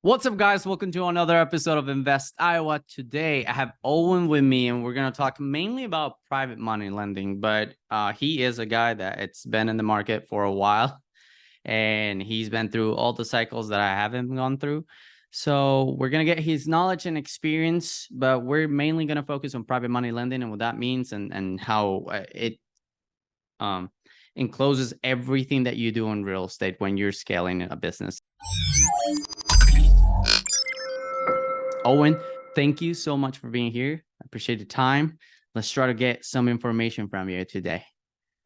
What's up, guys? Welcome to another episode of Invest Iowa. Today, I have Owen with me, and we're going to talk mainly about private money lending. But he is a guy that it's been in the market for a while, and he's been through all the cycles that I haven't gone through. So we're going to get his knowledge and experience, but we're mainly going to focus on private money lending and what that means and how it encloses everything that you do in real estate when you're scaling a business. Owen, thank you so much for being here. I appreciate the time. Let's try to get some information from you today.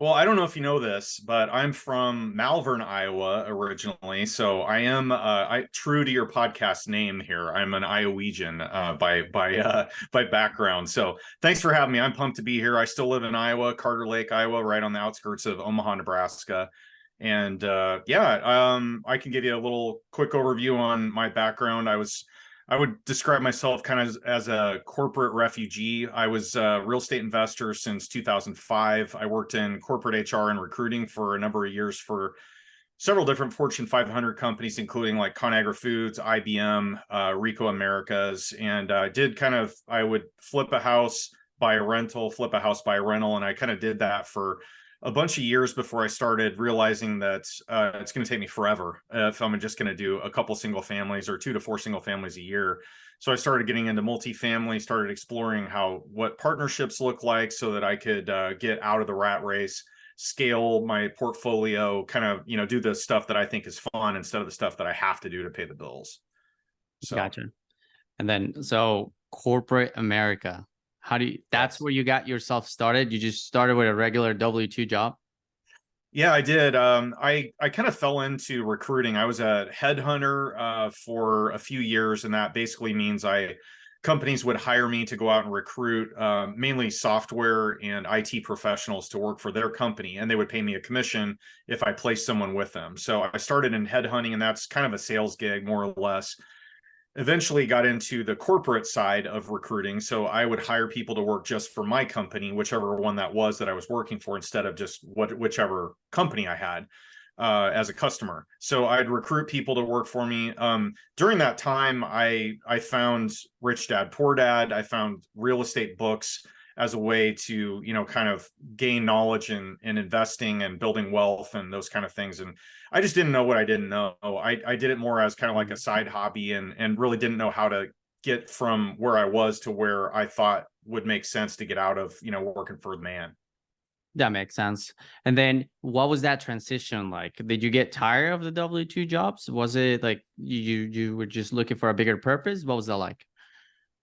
Well, I don't know if you know this, but I'm from Malvern, Iowa originally. So I am true to your podcast name here. I'm an Iowegian by background. So thanks for having me. I'm pumped to be here. I still live in Iowa, Carter Lake, Iowa, right on the outskirts of Omaha, Nebraska. And I can give you a little quick overview on my background. I would describe myself kind of as a corporate refugee. I was a real estate investor since 2005. I worked in corporate HR and recruiting for a number of years for several different Fortune 500 companies, including like ConAgra Foods, IBM, Ricoh Americas, and I would flip a house, buy a rental, flip a house, buy a rental, and I kind of did that for a bunch of years before I started realizing that it's going to take me forever if I'm just going to do a couple single families or 2 to 4 single families a year. So I started getting into multifamily, started exploring what partnerships look like so that I could get out of the rat race, scale my portfolio, kind of, do the stuff that I think is fun instead of the stuff that I have to do to pay the bills. So. Gotcha. And then, so corporate America, that's where you got yourself started? You just started with a regular W-2 job? Yeah, I did. I kind of fell into recruiting. I was a headhunter for a few years, and that basically means companies would hire me to go out and recruit mainly software and IT professionals to work for their company, and they would pay me a commission if I placed someone with them. So I started in headhunting, and that's kind of a sales gig, more or less. Eventually got into the corporate side of recruiting. So I would hire people to work just for my company, whichever one that was that I was working for, instead of just whichever company I had as a customer. So I'd recruit people to work for me. During that time, I found Rich Dad, Poor Dad. I found real estate books as a way to, kind of gain knowledge in investing and building wealth and those kind of things. And I just didn't know what I didn't know. I did it more as kind of like a side hobby and really didn't know how to get from where I was to where I thought would make sense to get out of, working for the man. That makes sense. And then what was that transition like? Did you get tired of the W-2 jobs? Was it like you were just looking for a bigger purpose? What was that like?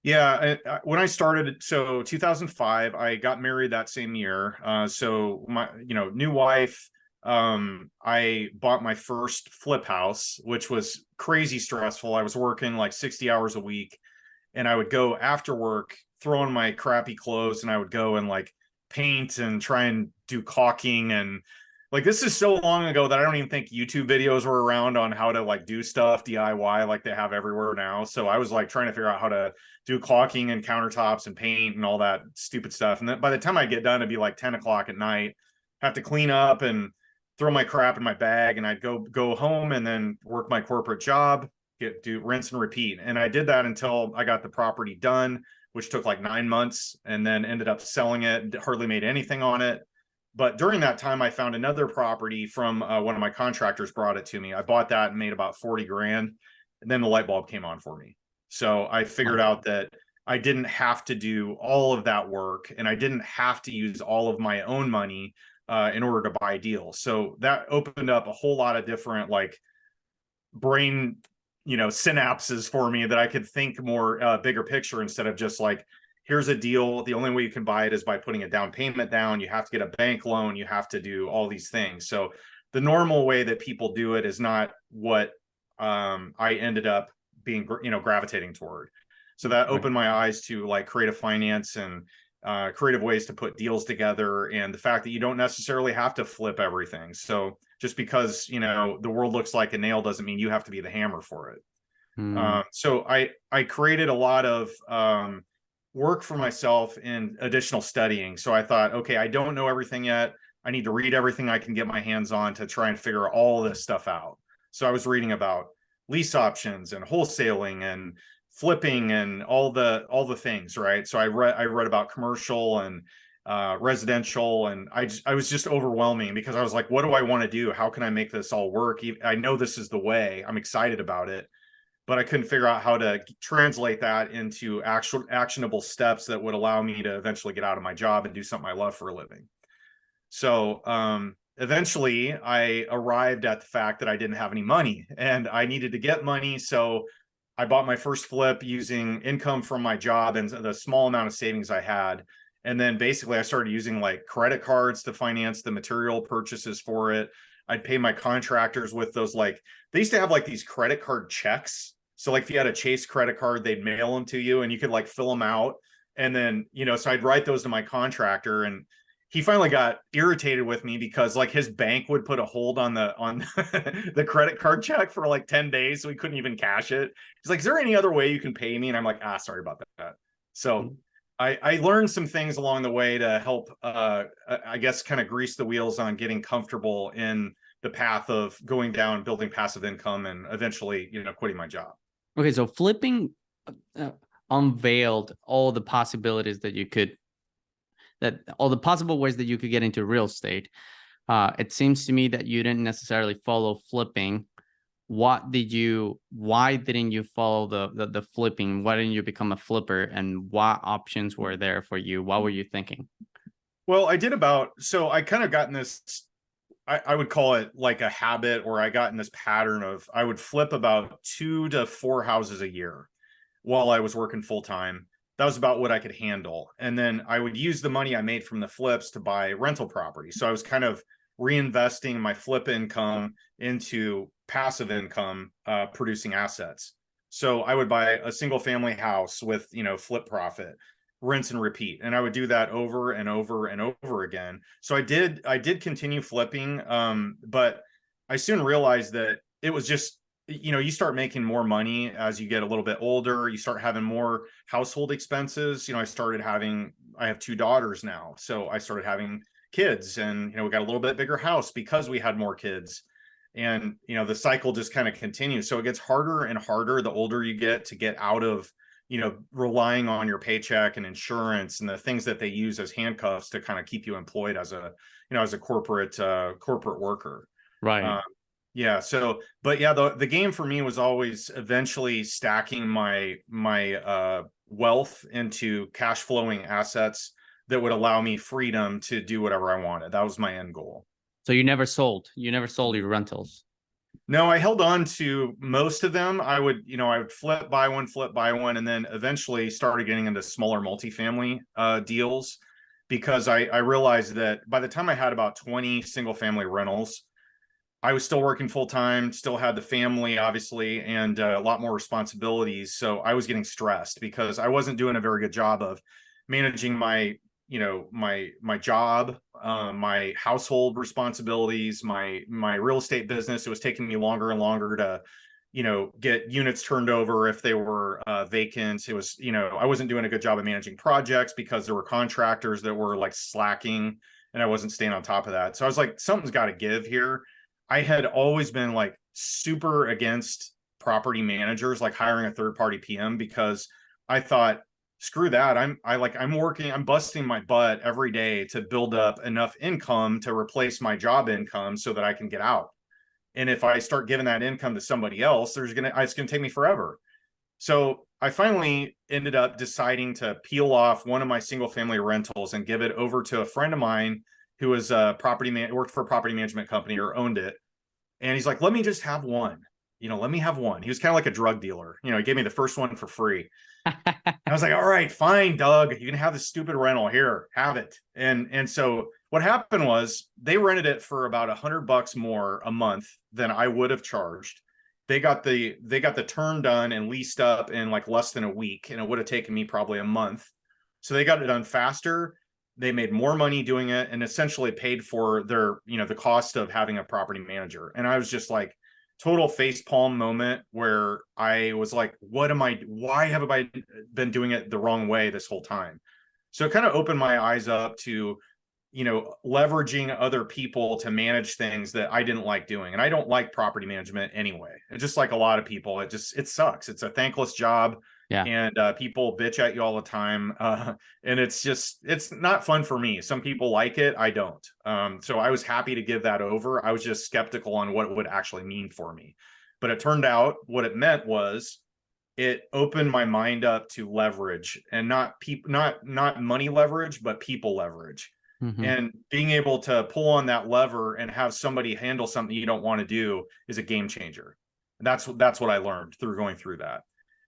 Yeah, when I started, so 2005, I got married that same year. So my, new wife, I bought my first flip house, which was crazy stressful. I was working like 60 hours a week, and I would go after work, throw on my crappy clothes, and I would go and like paint and try and do caulking. And like, this is so long ago that I don't even think YouTube videos were around on how to like do stuff DIY like they have everywhere now. So I was like trying to figure out how to do caulking and countertops and paint and all that stupid stuff. And then by the time I get done, it'd be like 10 o'clock at night, have to clean up and throw my crap in my bag, and I'd go home and then work my corporate job, do rinse and repeat. And I did that until I got the property done, which took like 9 months, and then ended up selling it, hardly made anything on it. But during that time, I found another property from one of my contractors brought it to me. I bought that and made about 40 grand. And then the light bulb came on for me. So I figured out that I didn't have to do all of that work, and I didn't have to use all of my own money in order to buy deals. So that opened up a whole lot of different like brain, synapses for me, that I could think more bigger picture instead of just like, here's a deal. The only way you can buy it is by putting a down payment down. You have to get a bank loan. You have to do all these things. So the normal way that people do it is not what I ended up being, gravitating toward. So that opened my eyes to like creative finance and creative ways to put deals together, and the fact that you don't necessarily have to flip everything. So just because, the world looks like a nail doesn't mean you have to be the hammer for it. So I created a lot of work for myself in additional studying. So I thought, okay, I don't know everything yet. I need to read everything I can get my hands on to try and figure all this stuff out. So I was reading about lease options and wholesaling and flipping and all the things, right? So I read about commercial and residential, and I was just overwhelming because I was like, what do I want to do? How can I make this all work? I know this is the way. I'm excited about it, but I couldn't figure out how to translate that into actual actionable steps that would allow me to eventually get out of my job and do something I love for a living. So eventually I arrived at the fact that I didn't have any money and I needed to get money. So I bought my first flip using income from my job and the small amount of savings I had. And then basically I started using like credit cards to finance the material purchases for it. I'd pay my contractors with those, like, they used to have like these credit card checks. So like if you had a Chase credit card, they'd mail them to you and you could like fill them out. And then, so I'd write those to my contractor, and he finally got irritated with me because like his bank would put a hold on the credit card check for like 10 days. So he couldn't even cash it. He's like, is there any other way you can pay me? And I'm like, sorry about that. So I learned some things along the way to help, I guess, kind of grease the wheels on getting comfortable in the path of going down, building passive income, and eventually, quitting my job. Okay, so flipping unveiled all the possibilities all the possible ways that you could get into real estate. It seems to me that you didn't necessarily follow flipping. Why didn't you follow the flipping? Why didn't you become a flipper? And what options were there for you? What were you thinking? Well, so I kind of got in this, I would call it like a habit, or I got in this pattern of, I would flip about 2 to 4 houses a year while I was working full time. That was about what I could handle. And then I would use the money I made from the flips to buy rental property. So I was kind of reinvesting my flip income into passive income producing assets. So I would buy a single family house with, flip profit, rinse and repeat. And I would do that over and over and over again. So I did continue flipping. But I soon realized that it was just, you start making more money as you get a little bit older. You start having more household expenses. I have 2 daughters now. So I started having kids, and, we got a little bit bigger house because we had more kids. And, the cycle just kind of continues. So it gets harder and harder the older you get to get out of, relying on your paycheck and insurance and the things that they use as handcuffs to kind of keep you employed as a corporate worker. Right. Yeah. So, but yeah, the game for me was always eventually stacking my wealth into cash flowing assets that would allow me freedom to do whatever I wanted. That was my end goal. So you never sold your rentals? No, I held on to most of them. I would flip, buy one, and then eventually started getting into smaller multifamily deals, because I realized that by the time I had about 20 single family rentals, I was still working full time, still had the family, obviously, and a lot more responsibilities. So I was getting stressed because I wasn't doing a very good job of managing my job, my household responsibilities, my real estate business. It was taking me longer and longer to, get units turned over if they were vacant. It was, I wasn't doing a good job of managing projects because there were contractors that were like slacking, and I wasn't staying on top of that. So I was like, something's got to give here. I had always been like super against property managers, like hiring a third-party PM, because I thought, screw that. I'm busting my butt every day to build up enough income to replace my job income so that I can get out. And if I start giving that income to somebody else, it's going to take me forever. So I finally ended up deciding to peel off one of my single family rentals and give it over to a friend of mine who was worked for a property management company or owned it. And he's like, let me just have one, let me have one. He was kind of like a drug dealer. He gave me the first one for free. I was like, all right, fine, Doug, you can have this stupid rental here, have it. And so what happened was they rented it for about $100 more a month than I would have charged. They got the turn done and leased up in like less than a week, and it would have taken me probably a month. So they got it done faster. They made more money doing it, and essentially paid for their, the cost of having a property manager. And I was just like, total facepalm moment where I was like, why have I been doing it the wrong way this whole time? So it kind of opened my eyes up to, leveraging other people to manage things that I didn't like doing. And I don't like property management anyway. And just like a lot of people, it sucks. It's a thankless job. Yeah. And people bitch at you all the time. And it's not fun for me. Some people like it. I don't. So I was happy to give that over. I was just skeptical on what it would actually mean for me. But it turned out what it meant was it opened my mind up to leverage, and not money leverage, but people leverage. Mm-hmm. And being able to pull on that lever and have somebody handle something you don't want to do is a game changer. And that's what I learned through going through that.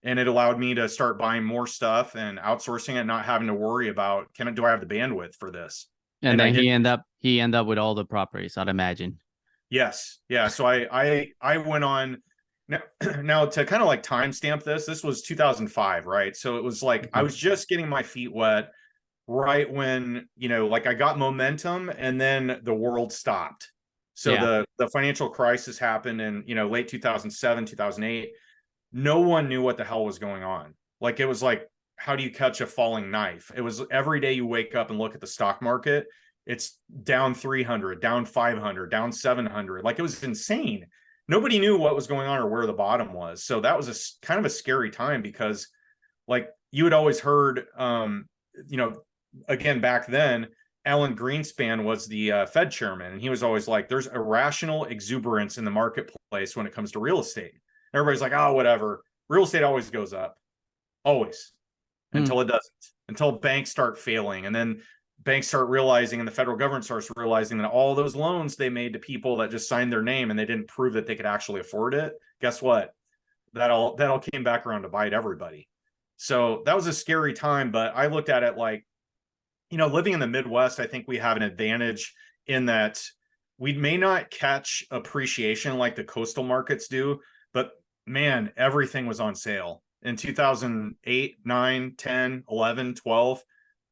And it allowed me to start buying more stuff and outsourcing it, not having to worry about, do I have the bandwidth for this? And then he end up with all the properties, I'd imagine. Yes. Yeah. So I went on now to kind of like timestamp this was 2005, right? So it was like I was just getting my feet wet right when, like I got momentum, and then the world stopped. So the financial crisis happened in, late 2007, 2008. No one knew what the hell was going on. Like, it was like, how do you catch a falling knife? It was every day you wake up and look at the stock market, it's down 300, down 500, down 700. Like, it was insane. Nobody knew what was going on or where the bottom was. So that was a kind of a scary time, because like you had always heard, again, back then, Alan Greenspan was the Fed chairman. And he was always like, there's irrational exuberance in the marketplace when it comes to real estate. Everybody's like, oh, whatever. Real estate always goes up. Always. Until it doesn't. Until banks start failing. And then banks start realizing, and the federal government starts realizing, that all those loans they made to people that just signed their name and they didn't prove that they could actually afford it, guess what? That all came back around to bite everybody. So that was a scary time, but I looked at it like, living in the Midwest, I think we have an advantage in that we may not catch appreciation like the coastal markets do, but man, everything was on sale. In 2008, 9, 10, 11, 12,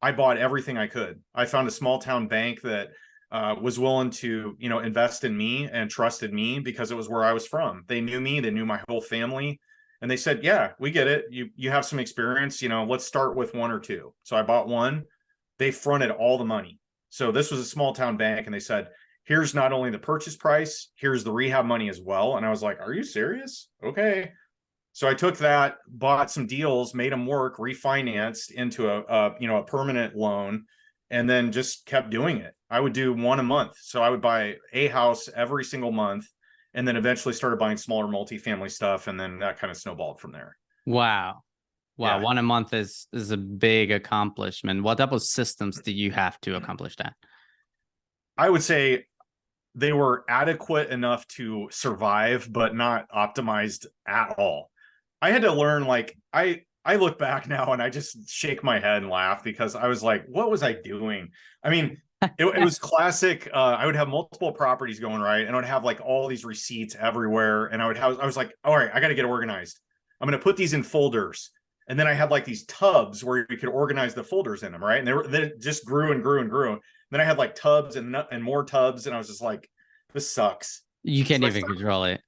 I bought everything I could. I found a small town bank that was willing to, invest in me and trusted me because it was where I was from. They knew me, they knew my whole family. And they said, yeah, we get it. You have some experience, let's start with one or two. So I bought one. They fronted all the money. So this was a small town bank, and they said, here's not only the purchase price, here's the rehab money as well. And I was like, are you serious? Okay. So I took that, bought some deals, made them work, refinanced into a permanent loan, and then just kept doing it. I would do one a month. So I would buy a house every single month, and then eventually started buying smaller multifamily stuff. And then that kind of snowballed from there. Wow. Yeah. One a month is a big accomplishment. What type of systems did you have to accomplish that? I would say they were adequate enough to survive, but not optimized at all. I had to learn, like, I look back now and I just shake my head and laugh, because I was like, what was I doing? I mean, it was classic. I would have multiple properties going, right? And I would have like all these receipts everywhere. And I was like, all right, I got to get organized. I'm going to put these in folders. And then I had like these tubs where you could organize the folders in them, right? And then it just grew and grew and grew. And then I had like tubs and more tubs. And I was just like, this sucks. You can't even control it.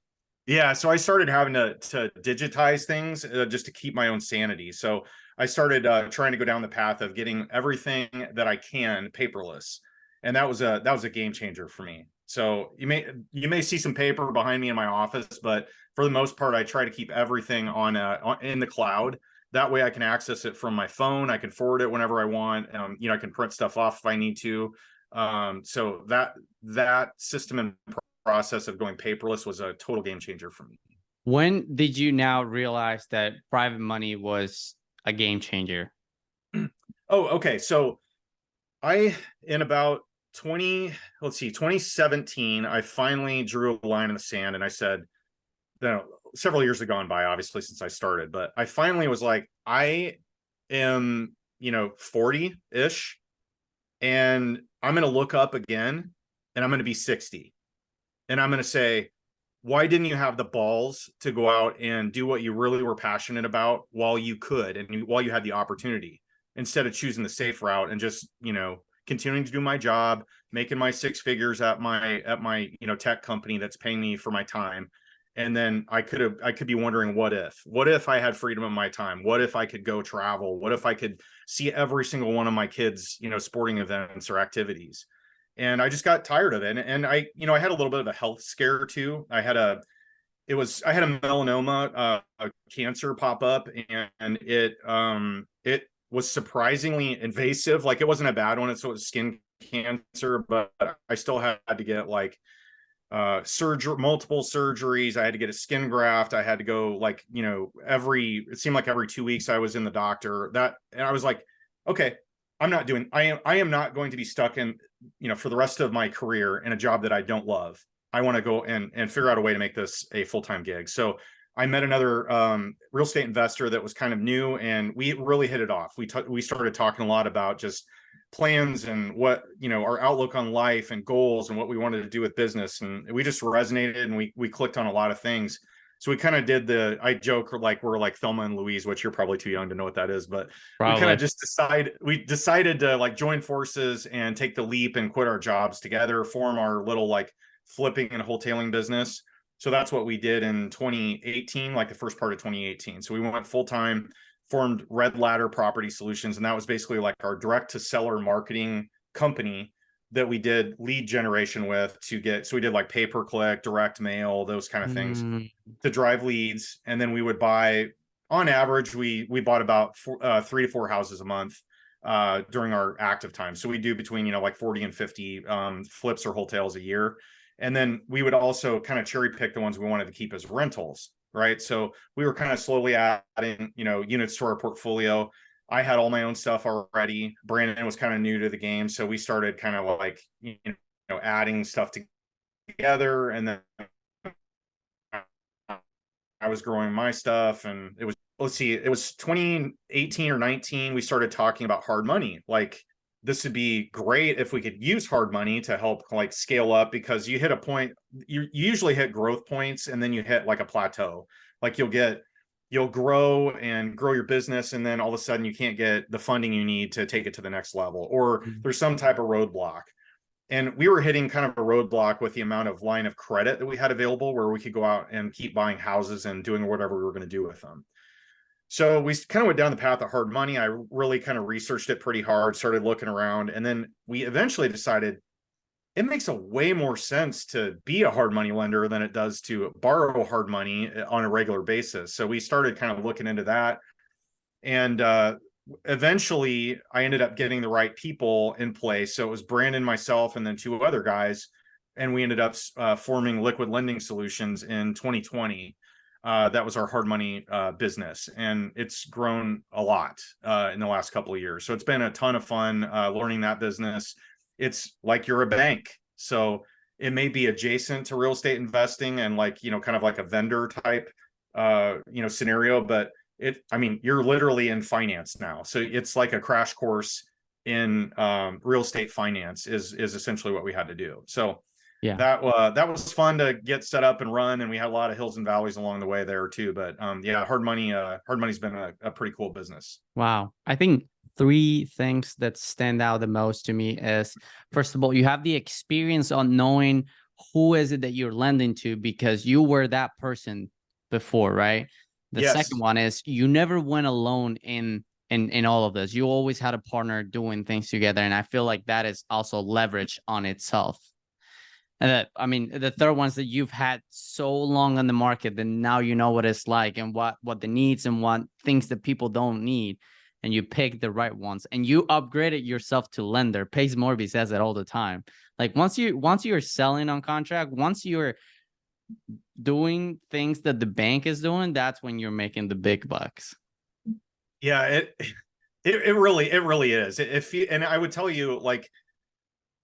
Yeah, so I started having to digitize things just to keep my own sanity. So I started trying to go down the path of getting everything that I can paperless, and that was a game changer for me. So you may see some paper behind me in my office, but for the most part, I try to keep everything on in the cloud. That way, I can access it from my phone. I can forward it whenever I want. I can print stuff off if I need to. So that system and process of going paperless was a total game changer for me. When did you now realize that private money was a game changer? Oh, okay. So in about 2017, I finally drew a line in the sand, and I said, several years have gone by, obviously, since I started, but I finally was like, I am, 40-ish, and I'm going to look up again, and I'm going to be 60. And I'm going to say, why didn't you have the balls to go out and do what you really were passionate about while you could, and while you had the opportunity, instead of choosing the safe route and just, continuing to do my job, making my six figures at my tech company that's paying me for my time. And then I could be wondering, what if I had freedom of my time? What if I could go travel? What if I could see every single one of my kids, sporting events or activities? and I just got tired of it. And I, I had a little bit of a health scare too. I had a melanoma, a cancer pop up, and it was surprisingly invasive. Like, it wasn't a bad one. So it was skin cancer, but I still had to get like multiple surgeries. I had to get a skin graft. I had to go, like, it seemed like every 2 weeks I was in the doctor. And I was like, okay, I am not going to be stuck in, for the rest of my career in a job that I don't love. I want to go and figure out a way to make this a full-time gig. So I met another real estate investor that was kind of new, and we really hit it off. We started talking a lot about just plans and what, our outlook on life and goals and what we wanted to do with business. And we just resonated, and we clicked on a lot of things. So we kind of did I joke like we're like Thelma and Louise, which you're probably too young to know what that is, but we kind of just decided to like join forces and take the leap and quit our jobs together, form our little like flipping and wholesaling business. So that's what we did in 2018, like the first part of 2018. So we went full time, formed Red Ladder Property Solutions, and that was basically like our direct to seller marketing company that we did lead generation with so we did like pay-per-click, direct mail, those kind of things to drive leads. And then we would buy, on average, we bought about 3 to 4 houses a month during our active time. So we do between, like 40 and 50 flips or wholesales a year. And then we would also kind of cherry pick the ones we wanted to keep as rentals, right? So we were kind of slowly adding, units to our portfolio. I had all my own stuff already. Brandon was kind of new to the game, so we started kind of like, adding stuff together. And then I was growing my stuff, and it was 2018 or 19. We started talking about hard money. Like, this would be great if we could use hard money to help like scale up, because you hit a point, you usually hit growth points, and then you hit like a plateau. Like, you'll grow and grow your business, and then all of a sudden you can't get the funding you need to take it to the next level, or there's some type of roadblock. And we were hitting kind of a roadblock with the amount of line of credit that we had available, where we could go out and keep buying houses and doing whatever we were going to do with them. So we kind of went down the path of hard money. I really kind of researched it pretty hard, started looking around, and then we eventually decided it makes a way more sense to be a hard money lender than it does to borrow hard money on a regular basis. So we started kind of looking into that. And eventually I ended up getting the right people in place. So it was Brandon, myself, and then 2 other guys. And we ended up forming Liquid Lending Solutions in 2020. That was our hard money business, and it's grown a lot in the last couple of years. So it's been a ton of fun learning that business. It's like you're a bank, so it may be adjacent to real estate investing and like, kind of like a vendor type scenario, but you're literally in finance now. So it's like a crash course in real estate finance is essentially what we had to do. So yeah, that was fun to get set up and run, and we had a lot of hills and valleys along the way there too. But yeah, hard money's been a pretty cool business. Wow. I think 3 things that stand out the most to me is, first of all, you have the experience on knowing who is it that you're lending to, because you were that person before, right? The second one is you never went alone in all of this. You always had a partner doing things together, and I feel like that is also leverage on itself. And the third one is that you've had so long on the market that now you know what it's like, and what the needs and what things that people don't need, and you pick the right ones, and you upgraded yourself to lender. Pace Morby says it all the time. Like, once you're selling on contract, once you're doing things that the bank is doing, that's when you're making the big bucks. Yeah, it really is. And I would tell you, like,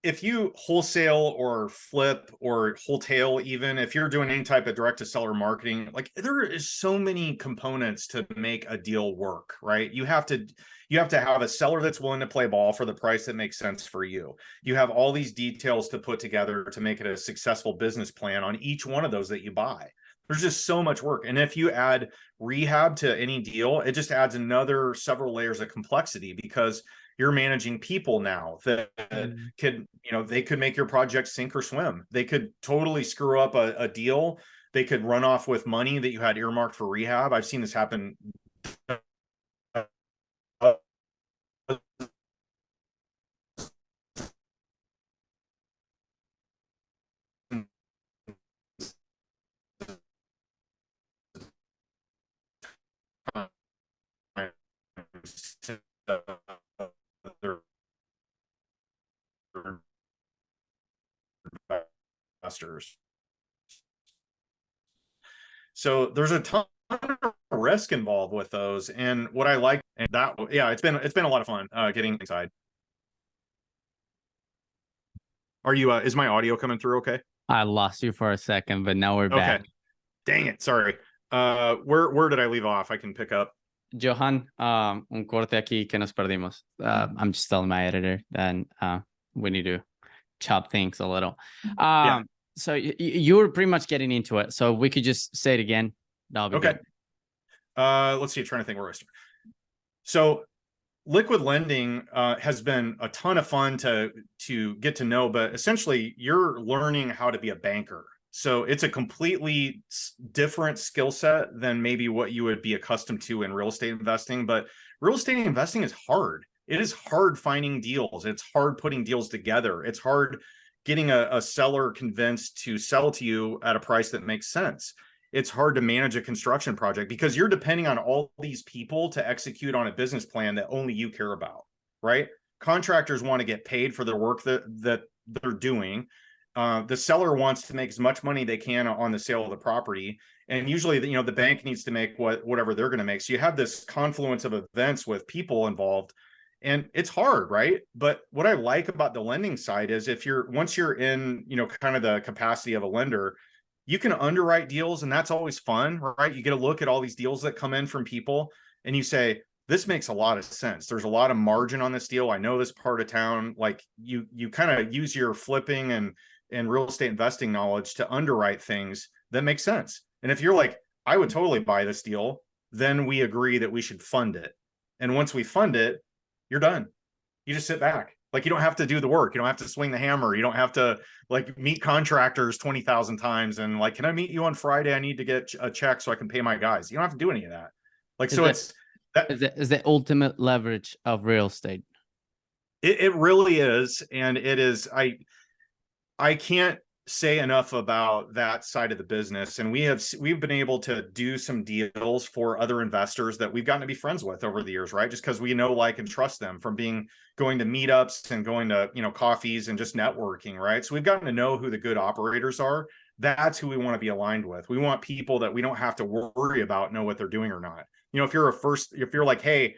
if you wholesale or flip or wholesale, even if you're doing any type of direct to seller marketing, like, there is so many components to make a deal work, right? You have to have a seller that's willing to play ball for the price that makes sense for you. You have all these details to put together to make it a successful business plan on each one of those that you buy. There's just so much work. And if you add rehab to any deal, it just adds another several layers of complexity, because you're managing people now that could, they could make your project sink or swim. They could totally screw up a deal. They could run off with money that you had earmarked for rehab. I've seen this happen other investors. So there's a ton of risk involved with those. And what I like, and that, yeah, it's been a lot of fun getting inside. Are you, is my audio coming through okay? I lost you for a second, but now we're Okay. back. Dang it. Sorry. Where did I leave off? I can pick up. Johan, un corte aquí que nos perdimos. I'm just telling my editor that we need to chop things a little. Yeah. So you were pretty much getting into it. So we could just say it again. That'll be Okay. good. Let's see. Trying to think where I start. So liquid lending has been a ton of fun to get to know, but essentially you're learning how to be a banker. So it's a completely different skill set than maybe what you would be accustomed to in real estate investing. But real estate investing is hard. It is hard finding deals. It's hard putting deals together. It's hard getting a seller convinced to sell to you at a price that makes sense. It's hard to manage a construction project because you're depending on all these people to execute on a business plan that only you care about, right? Contractors want to get paid for their work that they're doing. The seller wants to make as much money they can on the sale of the property. And usually, the bank needs to make whatever they're going to make. So you have this confluence of events with people involved, and it's hard, right? But what I like about the lending side is once you're in, kind of the capacity of a lender, you can underwrite deals, and that's always fun, right? You get a look at all these deals that come in from people and you say, this makes a lot of sense. There's a lot of margin on this deal. I know this part of town. Like you kind of use your flipping and real estate investing knowledge to underwrite things that make sense. And if you're like, I would totally buy this deal, then we agree that we should fund it. And once we fund it, you're done. You just sit back. Like you don't have to do the work. You don't have to swing the hammer. You don't have to like meet contractors 20,000 times and like, can I meet you on Friday? I need to get a check so I can pay my guys. You don't have to do any of that. Like, so it's that is the ultimate leverage of real estate. It really is. And it is, I can't say enough about that side of the business. And we've been able to do some deals for other investors that we've gotten to be friends with over the years, right? Just because we know, like, and trust them from going to meetups and going to, coffees and just networking, right? So we've gotten to know who the good operators are. That's who we want to be aligned with. We want people that we don't have to worry about know what they're doing or not. If you're like, hey,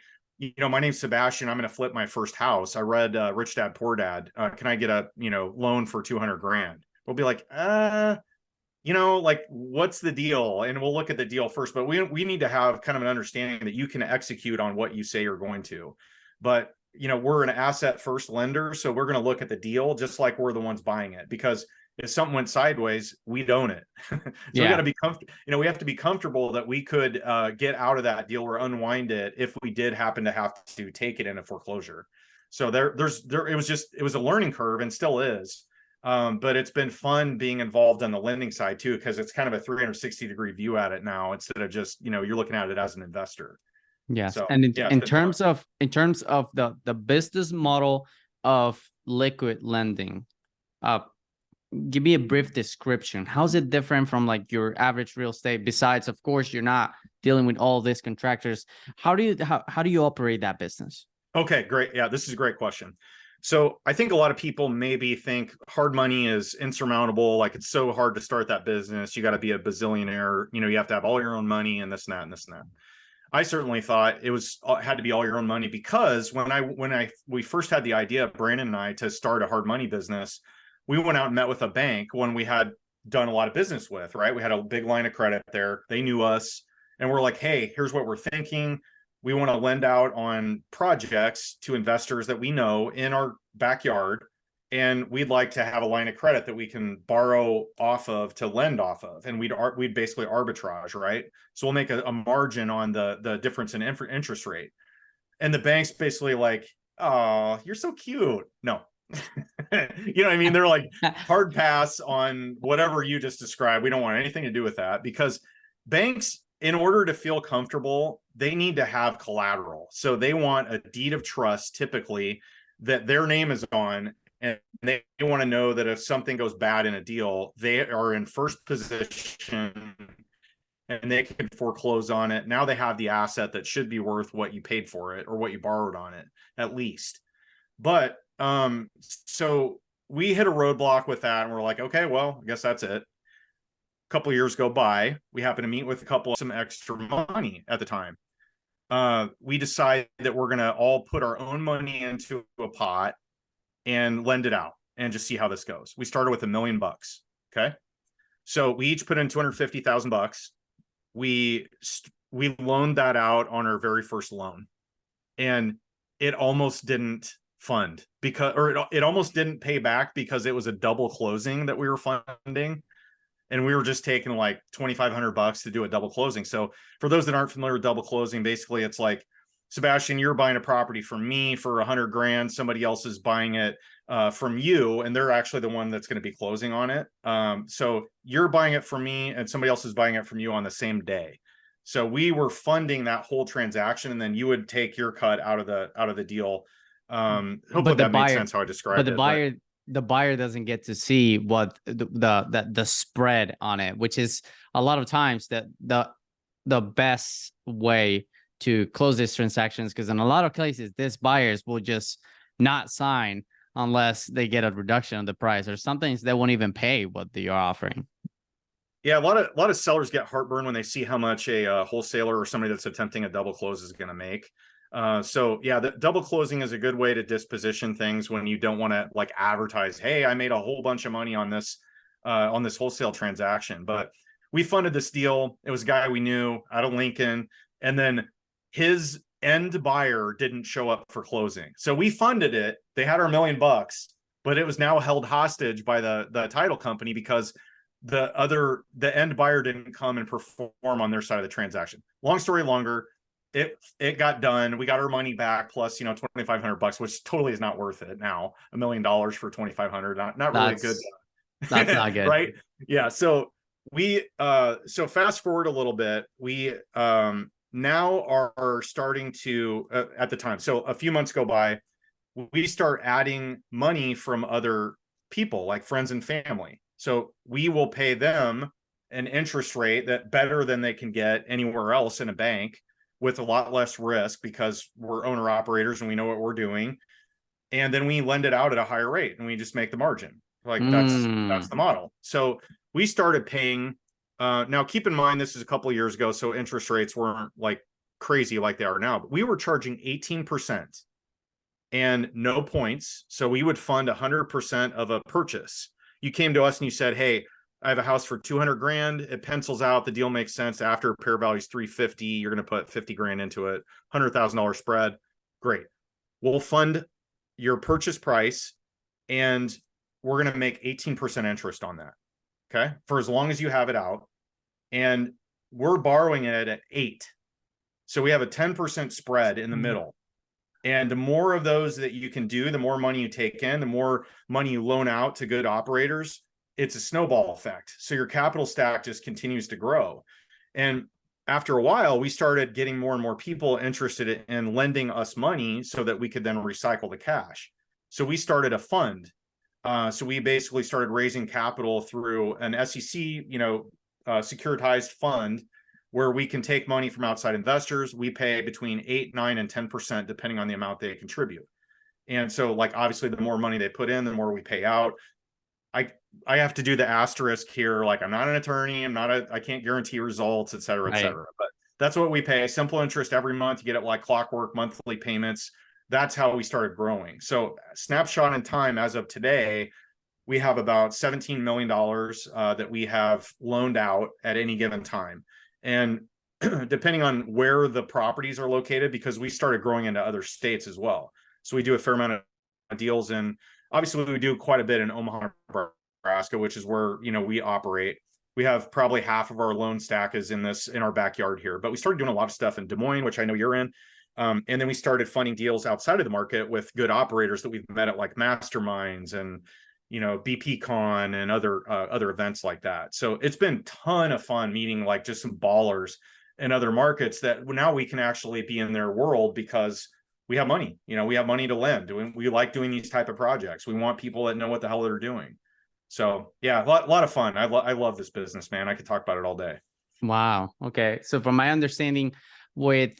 my name's Sebastian, I'm going to flip my first house. I read Rich Dad Poor Dad. Can I get a, loan for 200 grand? We'll be like, like, what's the deal? And we'll look at the deal first, but we need to have kind of an understanding that you can execute on what you say you're going to. But, we're an asset first lender. So we're going to look at the deal just like we're the ones buying it, because if something went sideways, we'd own it. So we got to be comfortable. We have to be comfortable that we could get out of that deal or unwind it if we did happen to have to take it in a foreclosure. So it was a learning curve and still is. But it's been fun being involved on the lending side too, because it's kind of a 360-degree view at it now instead of just, you're looking at it as an investor. Yes. So, and in terms of the business model of liquid lending, give me a brief description. How's it different from like your average real estate? Besides, of course, you're not dealing with all these contractors. How do you operate that business? Okay, great. Yeah, this is a great question. So I think a lot of people maybe think hard money is insurmountable. Like it's so hard to start that business. You got to be a bazillionaire. You have to have all your own money and this and that and this and that. I certainly thought had to be all your own money, because when we first had the idea, Brandon and I, to start a hard money business, we went out and met with a bank when we had done a lot of business with, right? We had a big line of credit there. They knew us, and we're like, hey, here's what we're thinking. We want to lend out on projects to investors that we know in our backyard, and we'd like to have a line of credit that we can borrow off of to lend off of, and we'd basically arbitrage, right? So we'll make a margin on the difference in interest rate. And the bank's basically like, oh, you're so cute. No. You know what I mean? They're like, hard pass on whatever you just described. We don't want anything to do with that, because banks, in order to feel comfortable, they need to have collateral. So they want a deed of trust, typically, that their name is on, and they want to know that if something goes bad in a deal, they are in first position and they can foreclose on it. Now they have the asset that should be worth what you paid for it or what you borrowed on it, at least. But so we hit a roadblock with that, and we're like, okay, well, I guess that's it. A couple of years go by. We happen to meet with a couple of some extra money at the time. We decide that we're going to all put our own money into a pot and lend it out and just see how this goes. We started with $1 million. Okay. So we each put in $250,000. We loaned that out on our very first loan, and it almost didn't fund because, or it almost didn't pay back because it was a double closing that we were funding. And we were just taking like $2,500 to do a double closing. So for those that aren't familiar with double closing, basically it's like, Sebastian, you're buying a property from me for 100 grand. Somebody else is buying it from you, and they're actually the one that's going to be closing on it. So you're buying it from me, and somebody else is buying it from you on the same day. So we were funding that whole transaction, and then you would take your cut out of the deal. Hopefully that made sense how I described it. But the buyer doesn't get to see what the spread on it, which is a lot of times that the best way to close these transactions, because in a lot of cases, these buyers will just not sign unless they get a reduction of the price, or sometimes they won't even pay what they are offering. Yeah, a lot of sellers get heartburn when they see how much a wholesaler or somebody that's attempting a double close is going to make. So yeah, the double closing is a good way to disposition things when you don't want to like advertise, hey, I made a whole bunch of money on this wholesale transaction. But we funded this deal. It was a guy we knew out of Lincoln, and then his end buyer didn't show up for closing. So we funded it. They had our $1 million, but it was now held hostage by the title company because the end buyer didn't come and perform on their side of the transaction. Long story longer, it got done. We got our money back plus, $2,500, which totally is not worth it now. $1 million for $2,500, not really good. That's not good. Right? Yeah. So so fast forward a little bit, we now are starting to at the time. So a few months go by, we start adding money from other people like friends and family. So we will pay them an interest rate that better than they can get anywhere else in a bank, with a lot less risk because we're owner operators and we know what we're doing. And then we lend it out at a higher rate and we just make the margin. Like that's the model. So we started paying. Now keep in mind, this is a couple of years ago, so interest rates weren't like crazy like they are now, but we were charging 18% and no points. So we would fund 100% of a purchase. You came to us and you said, hey, I have a house for 200 grand. It pencils out. The deal makes sense. After pair value is 350, you're going to put 50 grand into it, $100,000 spread. Great. We'll fund your purchase price and we're going to make 18% interest on that. Okay. For as long as you have it out, and we're borrowing it at 8. So we have a 10% spread in the middle. And the more of those that you can do, the more money you take in, the more money you loan out to good operators. It's a snowball effect. So your capital stack just continues to grow. And after a while, we started getting more and more people interested in lending us money so that we could then recycle the cash. So we started a fund. So we basically started raising capital through an SEC, securitized fund where we can take money from outside investors. We pay between 8, 9, and 10%, depending on the amount they contribute. And so like, obviously the more money they put in, the more we pay out. I have to do the asterisk here. Like, I'm not an attorney. I can't guarantee results, et cetera, et cetera. But that's what we pay. Simple interest every month. You get it like clockwork, monthly payments. That's how we started growing. So snapshot in time, as of today, we have about $17 million that we have loaned out at any given time. And depending on where the properties are located, because we started growing into other states as well. So we do a fair amount of deals in, obviously we do quite a bit in Omaha, Nebraska, which is where, we operate. We have probably half of our loan stack is in our backyard here, but we started doing a lot of stuff in Des Moines, which I know you're in. And then we started funding deals outside of the market with good operators that we've met at like masterminds and, BP Con and other events like that. So it's been a ton of fun meeting like just some ballers in other markets that now we can actually be in their world because we have money. We have money to lend. We like doing these type of projects. We want people that know what the hell they're doing. So yeah, a lot of fun. I love this business, man. I could talk about it all day. Wow. Okay. So from my understanding with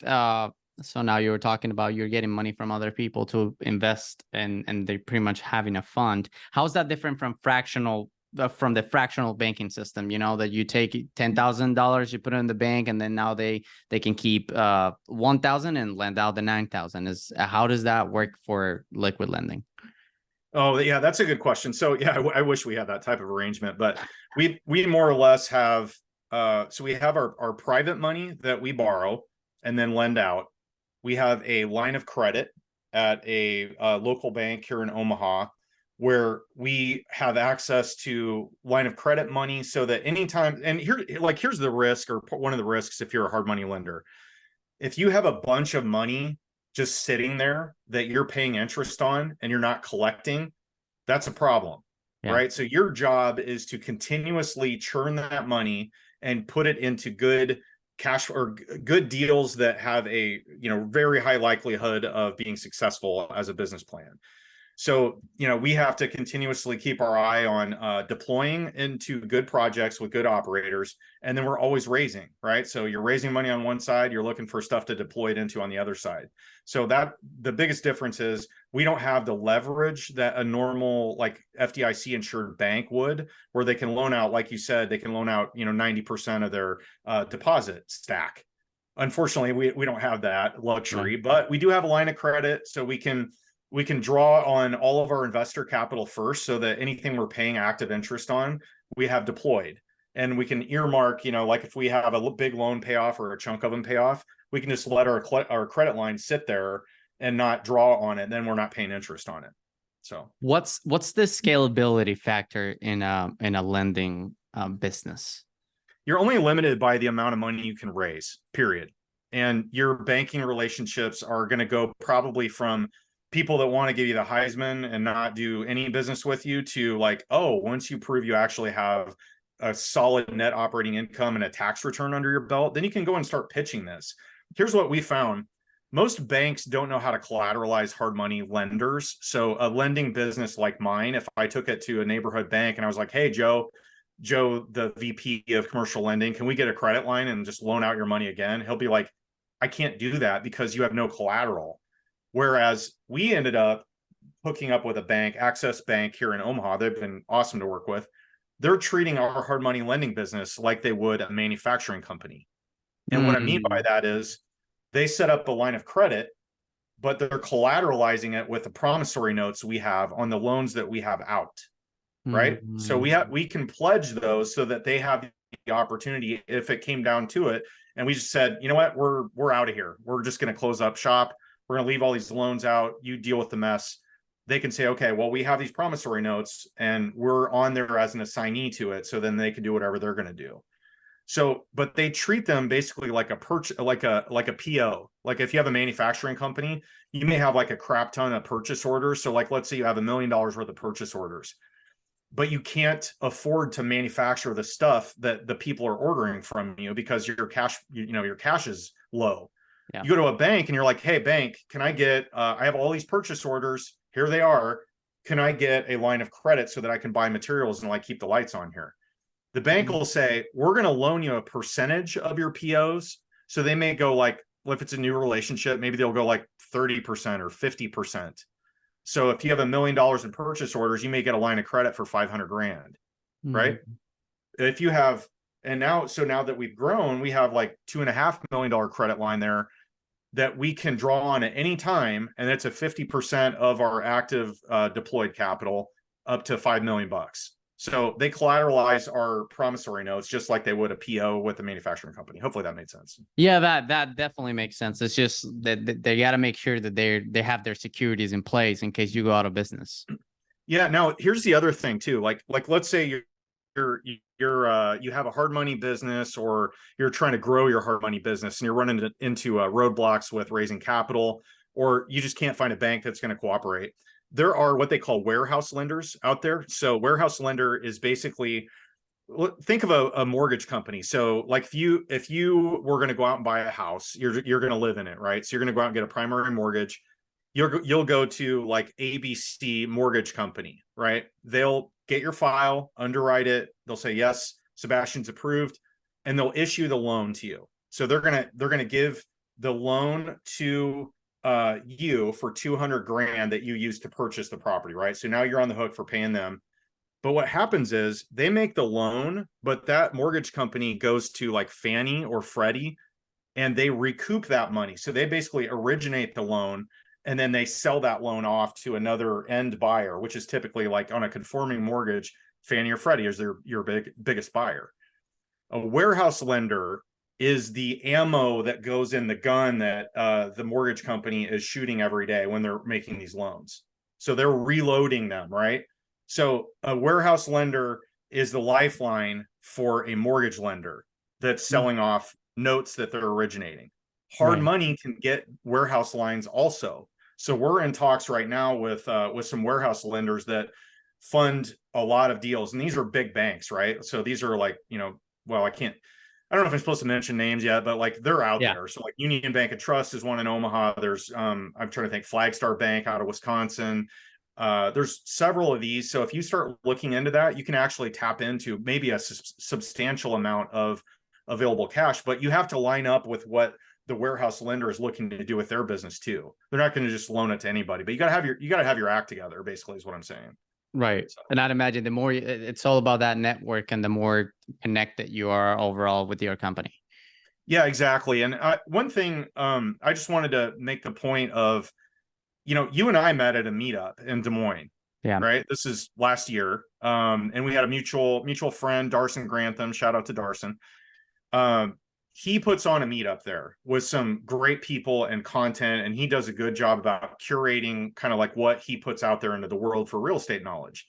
so now you were talking about you're getting money from other people to invest and they're pretty much having a fund. How is that different from the fractional banking system, you know, that you take $10,000, you put it in the bank, and then now they can keep 1,000 and lend out the 9,000. Is how does that work for liquid lending? Oh, yeah, that's a good question. So yeah, I wish we had that type of arrangement, but we more or less have so we have our private money that we borrow and then lend out. We have a line of credit at a local bank here in Omaha where we have access to line of credit money so that anytime, and here's the risk, or one of the risks if you're a hard money lender. If you have a bunch of money just sitting there that you're paying interest on and you're not collecting, that's a problem, Yeah. right? So your job is to continuously churn that money and put it into good cash or good deals that have a, very high likelihood of being successful as a business plan. So, we have to continuously keep our eye on deploying into good projects with good operators. And then we're always raising, right? So you're raising money on one side, you're looking for stuff to deploy it into on the other side. So that the biggest difference is we don't have the leverage that a normal like FDIC insured bank would, where they can loan out, like you said, they can loan out, 90% of their deposit stack. Unfortunately, we don't have that luxury, but we do have a line of credit, so we can draw on all of our investor capital first so that anything we're paying active interest on, we have deployed. And we can earmark, like if we have a big loan payoff or a chunk of them pay off, we can just let our credit line sit there and not draw on it. Then we're not paying interest on it. So What's the scalability factor in a lending business? you're only limited by the amount of money you can raise, period. And your banking relationships are going to go probably from people that want to give you the Heisman and not do any business with you to like, oh, once you prove you actually have a solid net operating income and a tax return under your belt, then you can go and start pitching this. Here's what we found. Most banks don't know how to collateralize hard money lenders. So a lending business like mine, if I took it to a neighborhood bank and I was like, hey, Joe, the VP of commercial lending, can we get a credit line and just loan out your money again? He'll be like, I can't do that because you have no collateral. Whereas we ended up hooking up with a bank, Access Bank here in Omaha. They've been awesome to work with. They're treating our hard money lending business like they would a manufacturing company. And what I mean by that is they set up a line of credit, but they're collateralizing it with the promissory notes we have on the loans that we have out. Right. So we can pledge those so that they have the opportunity if it came down to it. And we just said, you know what, we're out of here. We're just going to close up shop. We're going to leave all these loans out. You deal with the mess. They can say, okay, well, we have these promissory notes and we're on there as an assignee to it. So then they can do whatever they're going to do. So, but they treat them basically like a like a PO. Like if you have a manufacturing company, you may have like a crap ton of purchase orders. So like, let's say you have $1 million worth of purchase orders, but you can't afford to manufacture the stuff that the people are ordering from you because your cash, your cash is low. Yeah. You go to a bank and you're like, hey, bank, can I get, I have all these purchase orders. Here they are. Can I get a line of credit so that I can buy materials and like keep the lights on here? The bank will say, we're going to loan you a percentage of your POs. So they may go like, well, if it's a new relationship, maybe they'll go like 30% or 50%. So if you have $1 million in purchase orders, you may get a line of credit for 500 grand, right? If you have, and now that we've grown, we have like $2.5 million credit line there that we can draw on at any time. And it's a 50% of our active deployed capital up to $5 million. So they collateralize our promissory notes just like they would a PO with the manufacturing company. Hopefully that made sense. Yeah, that definitely makes sense. It's just that they got to make sure that they have their securities in place in case you go out of business. Yeah. Now here's the other thing too. Like let's say you have a hard money business or you're trying to grow your hard money business and you're running into roadblocks with raising capital, or you just can't find a bank that's going to cooperate. There are what they call warehouse lenders out there. So warehouse lender is basically, think of a mortgage company. So like if you were going to go out and buy a house, you're going to live in it, right? So you're going to go out and get a primary mortgage. You'll go to like ABC mortgage company, right? They'll get your file, underwrite it. They'll say, yes, Sebastian's approved. and they'll issue the loan to you. So they're gonna give the loan to you for 200 grand that you use to purchase the property, right? So now you're on the hook for paying them. But what happens is they make the loan, but that mortgage company goes to like Fannie or Freddie and they recoup that money. So they basically originate the loan and then they sell that loan off to another end buyer, which is typically like on a conforming mortgage, Fannie or Freddie is your biggest buyer. A warehouse lender is the ammo that goes in the gun that the mortgage company is shooting every day when they're making these loans. So they're reloading them, right? So a warehouse lender is the lifeline for a mortgage lender that's selling off notes that they're originating. Hard money can get warehouse lines also. So we're in talks right now with some warehouse lenders that fund a lot of deals, and these are big banks, right? So these are like, well, I don't know if I'm supposed to mention names yet, but like they're out there. So like Union Bank and Trust is one in Omaha. There's I'm trying to think, Flagstar Bank out of Wisconsin. There's several of these. So if you start looking into that, you can actually tap into maybe a substantial amount of available cash, but you have to line up with what the warehouse lender is looking to do with their business too. They're not going to just loan it to anybody, but you got to have your act together, basically, is what I'm saying. Right. So. And I'd imagine the more it's all about that network and the more connected you are overall with your company. Yeah, exactly. And one thing, I just wanted to make the point of, you and I met at a meetup in Des Moines. Yeah. Right. This is last year. And we had a mutual friend, Darson Grantham. Shout out to Darson. He puts on a meetup there with some great people and content, and he does a good job about curating kind of like what he puts out there into the world for real estate knowledge.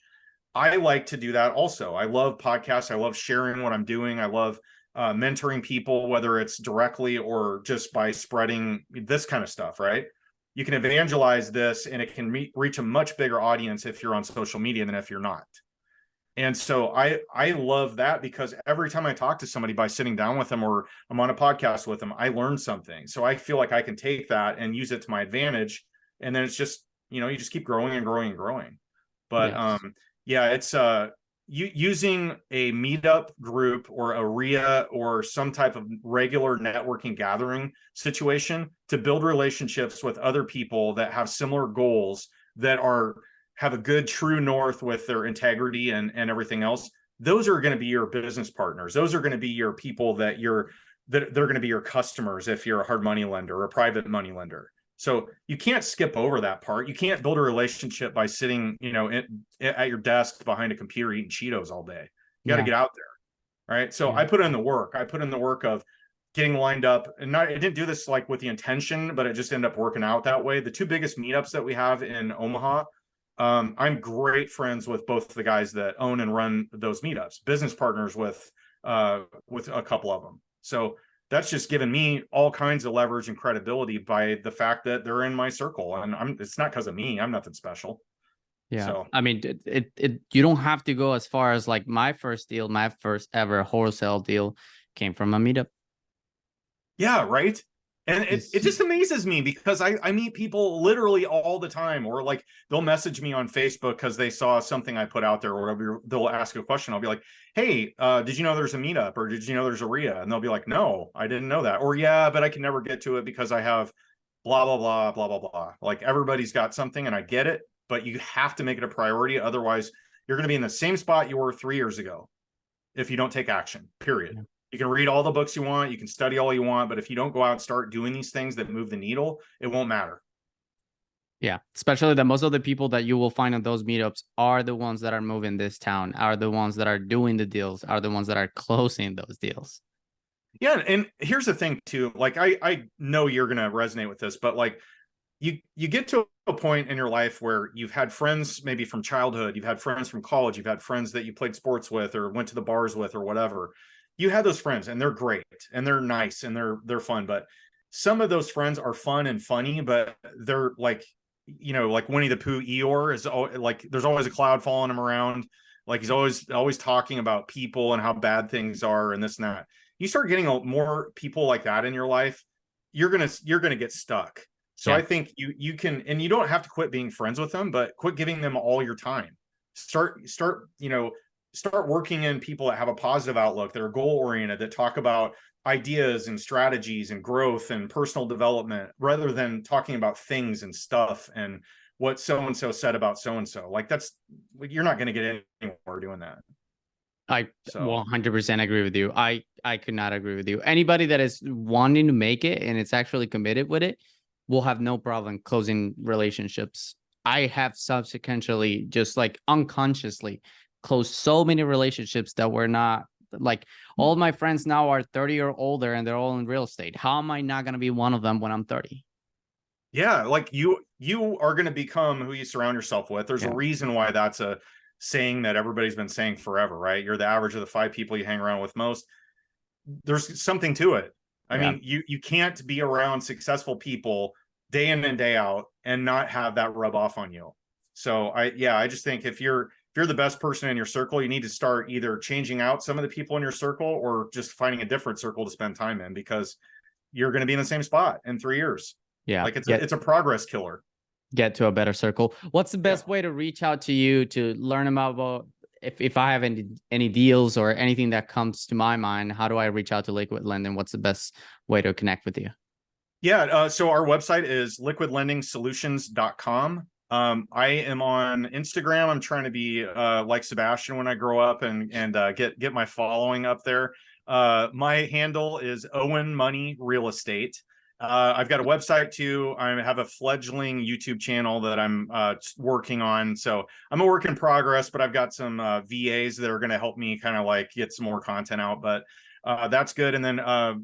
I like to do that also. I love podcasts. I love sharing what I'm doing. I love mentoring people, whether it's directly or just by spreading this kind of stuff, right? You can evangelize this and it can reach a much bigger audience if you're on social media than if you're not. And so I love that, because every time I talk to somebody by sitting down with them or I'm on a podcast with them, I learn something. So I feel like I can take that and use it to my advantage. And then it's just, you just keep growing and growing and growing. But it's using a meetup group or a RIA or some type of regular networking gathering situation to build relationships with other people that have similar goals, that have a good true north with their integrity and everything else. Those are going to be your business partners. Those are going to be your people that they're going to be your customers if you're a hard money lender or a private money lender. So you can't skip over that part. You can't build a relationship by sitting, at your desk behind a computer eating Cheetos all day. You got to get out there, right? So I put in the work. I put in the work of getting lined up, and I didn't do this like with the intention, but it just ended up working out that way. The two biggest meetups that we have in Omaha, I'm great friends with both the guys that own and run those meetups, business partners with a couple of them. So that's just given me all kinds of leverage and credibility by the fact that they're in my circle, and it's not because of me. I'm nothing special. Yeah. So, I mean, you don't have to go as far as like my first ever wholesale deal came from a meetup. Yeah. Right. And it just amazes me, because I meet people literally all the time, or like they'll message me on Facebook because they saw something I put out there, or they'll ask a question. I'll be like, hey, did you know there's a meetup, or did you know there's a RIA? And they'll be like, no, I didn't know that. Or yeah, but I can never get to it because I have blah, blah, blah, blah, blah, blah. Like everybody's got something, and I get it, but you have to make it a priority. Otherwise, you're going to be in the same spot you were 3 years ago if you don't take action, period. Yeah. You can read all the books you want, you can study all you want, but if you don't go out and start doing these things that move the needle, it won't matter. Yeah, especially that most of the people that you will find on those meetups are the ones that are moving this town, are the ones that are doing the deals, are the ones that are closing those deals. Yeah, and here's the thing too, like I know you're going to resonate with this, but like you get to a point in your life where you've had friends maybe from childhood, you've had friends from college, you've had friends that you played sports with or went to the bars with or whatever. You had those friends and they're great and they're nice and they're fun, but some of those friends are fun and funny, but they're like, like Winnie the Pooh, Eeyore is like, there's always a cloud following him around. Like he's always talking about people and how bad things are and this and that. You start getting more people like that in your life, you're going to get stuck. So yeah. I think you can, and you don't have to quit being friends with them, but quit giving them all your time. Start, start working in people that have a positive outlook, that are goal oriented, that talk about ideas and strategies and growth and personal development, rather than talking about things and stuff and what so and so said about so and so. Like, that's, you're not going to get anywhere doing that. I So 100% agree with you. I could not agree with you. Anybody that is wanting to make it and it's actually committed with it will have no problem closing relationships. I have subsequently, just like unconsciously, closed so many relationships that were not like, all my friends now are 30 or older and they're all in real estate. How am I not going to be one of them when I'm 30? yeah, like you are going to become who you surround yourself with. There's Yeah. a reason why that's a saying that everybody's been saying forever, right? You're the average of the 5 people you hang around with most. There's something to it. I Yeah. mean, you can't be around successful people day in and day out and not have that rub off on you. So I just think if you're the best person in your circle, you need to start either changing out some of the people in your circle or just finding a different circle to spend time in, because you're going to be in the same spot in 3 years. Yeah. Like, it's a progress killer. Get to a better circle. What's the best Yeah. way to reach out to you to learn about if I have any deals or anything that comes to my mind? How do I reach out to Liquid Lending? What's the best way to connect with you? Yeah, so our website is liquidlendingsolutions.com. I am on Instagram. I'm trying to be like Sebastian when I grow up and get my following up there. My handle is Owen Money Real Estate. I've got a website too. I have a fledgling YouTube channel that I'm working on. So I'm a work in progress, but I've got some VAs that are going to help me kind of like get some more content out. But that's good. And then,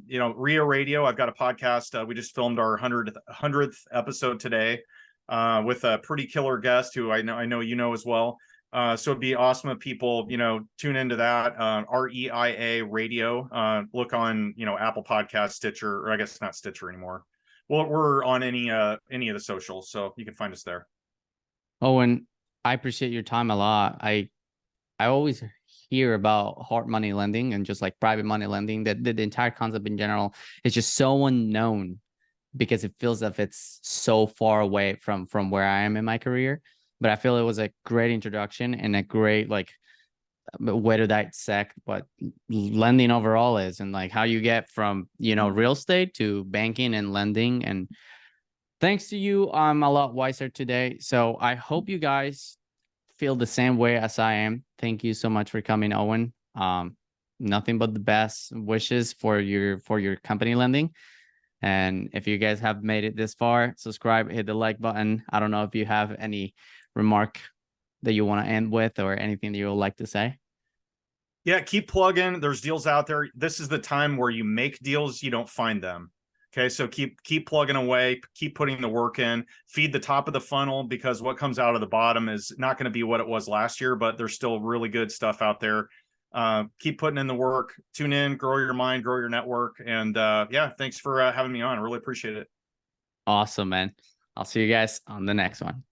RIA Radio, I've got a podcast. We just filmed our 100th episode today with a pretty killer guest who I know you know as well. So it'd be awesome if people, tune into that. REIA Radio. Look on, Apple Podcast, Stitcher, or I guess not Stitcher anymore. Well, we're on any of the socials, so you can find us there. Owen, I appreciate your time a lot. I always hear about hard money lending and just like private money lending, that the entire concept in general is just so unknown because it feels as if it's so far away from where I am in my career. But I feel it was a great introduction and a great like way to dissect what lending overall is, and like how you get from real estate to banking and lending. And thanks to you, I'm a lot wiser today. So I hope you guys feel the same way as I am. Thank you so much for coming, Owen. Nothing but the best wishes for your company lending. And if you guys have made it this far, subscribe, hit the like button. I don't know if you have any remark that you want to end with or anything that you would like to say. Yeah, keep plugging. There's deals out there. This is the time where you make deals, you don't find them. Okay, so keep plugging away, keep putting the work in, feed the top of the funnel, because what comes out of the bottom is not going to be what it was last year, but there's still really good stuff out there. Keep putting in the work, tune in, grow your mind, grow your network. And yeah, thanks for having me on. I really appreciate it. Awesome, man. I'll see you guys on the next one.